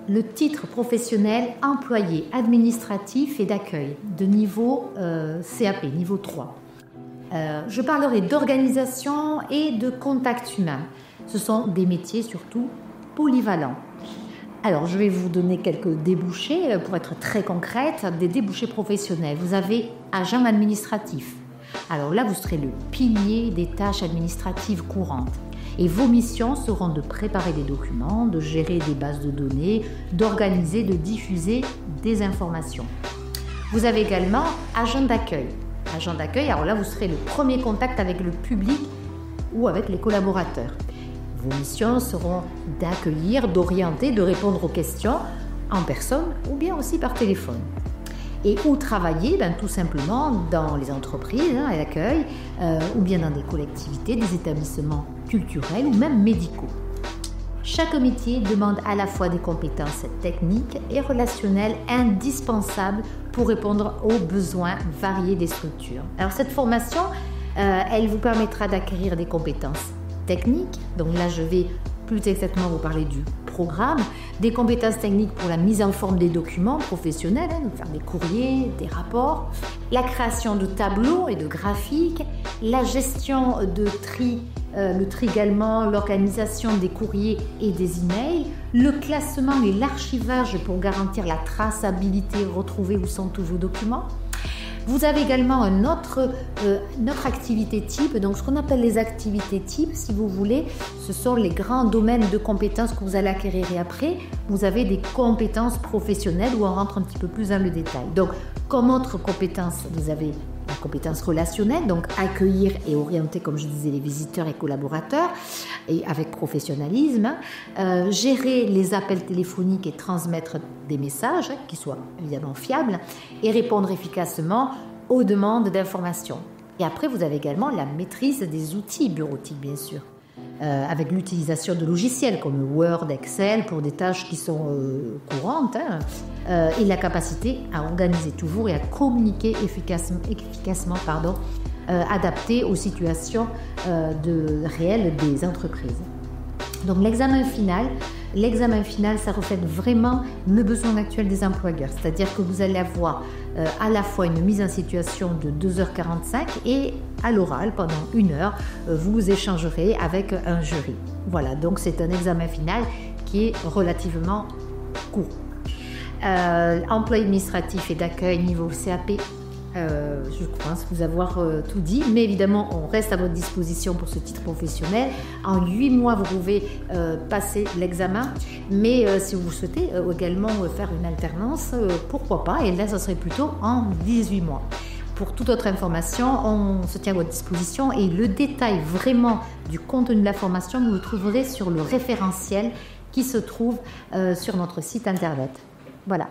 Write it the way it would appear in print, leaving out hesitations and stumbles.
le titre professionnel employé administratif et d'accueil de niveau CAP, niveau 3. Je parlerai d'organisation et de contact humain. Ce sont des métiers surtout polyvalents. Alors, je vais vous donner quelques débouchés pour être très concrète, des débouchés professionnels. Vous avez agent administratif. Alors là, vous serez le pilier des tâches administratives courantes. Et vos missions seront de préparer des documents, de gérer des bases de données, d'organiser, de diffuser des informations. Vous avez également agent d'accueil. Agent d'accueil, alors là, vous serez le premier contact avec le public ou avec les collaborateurs. Vos missions seront d'accueillir, d'orienter, de répondre aux questions en personne ou bien aussi par téléphone. Et où travailler? Tout simplement dans les entreprises à l'accueil ou bien dans des collectivités, des établissements culturels ou même médicaux. Chaque métier demande à la fois des compétences techniques et relationnelles indispensables pour répondre aux besoins variés des structures. Alors cette formation, elle vous permettra d'acquérir des compétences techniques. Donc là, je vais plus exactement vous parler du programme, des compétences techniques pour la mise en forme des documents professionnels, donc faire des courriers, des rapports, la création de tableaux et de graphiques, la gestion de tri, le tri également, l'organisation des courriers et des emails, le classement et l'archivage pour garantir la traçabilité, retrouver où sont tous vos documents. Vous avez également notre activité type, donc ce qu'on appelle les activités types, si vous voulez, ce sont les grands domaines de compétences que vous allez acquérir. Et après, vous avez des compétences professionnelles où on rentre un petit peu plus dans le détail. Donc, comme autre compétence, vous avez la compétence relationnelle, donc accueillir et orienter, comme je disais, les visiteurs et collaborateurs, et avec professionnalisme, gérer les appels téléphoniques et transmettre des messages qui soient évidemment fiables, et répondre efficacement aux demandes d'information. Et après, vous avez également la maîtrise des outils bureautiques, bien sûr, avec l'utilisation de logiciels comme Word, Excel, pour des tâches qui sont courantes, et la capacité à organiser toujours et à communiquer efficacement, adapté aux situations réelles des entreprises. Donc l'examen final, ça reflète vraiment le besoin actuel des employeurs. C'est-à-dire que vous allez avoir à la fois une mise en situation de 2h45 et à l'oral, pendant 1 heure, vous échangerez avec un jury. Voilà, donc c'est un examen final qui est relativement court. Emploi administratif et d'accueil niveau CAP. Je pense vous avoir tout dit, mais évidemment, on reste à votre disposition pour ce titre professionnel. En 8 mois, vous pouvez passer l'examen, mais si vous souhaitez également faire une alternance, pourquoi pas, et là, ça serait plutôt en 18 mois. Pour toute autre information, on se tient à votre disposition et le détail vraiment du contenu de la formation, vous le trouverez sur le référentiel qui se trouve sur notre site internet. Voilà.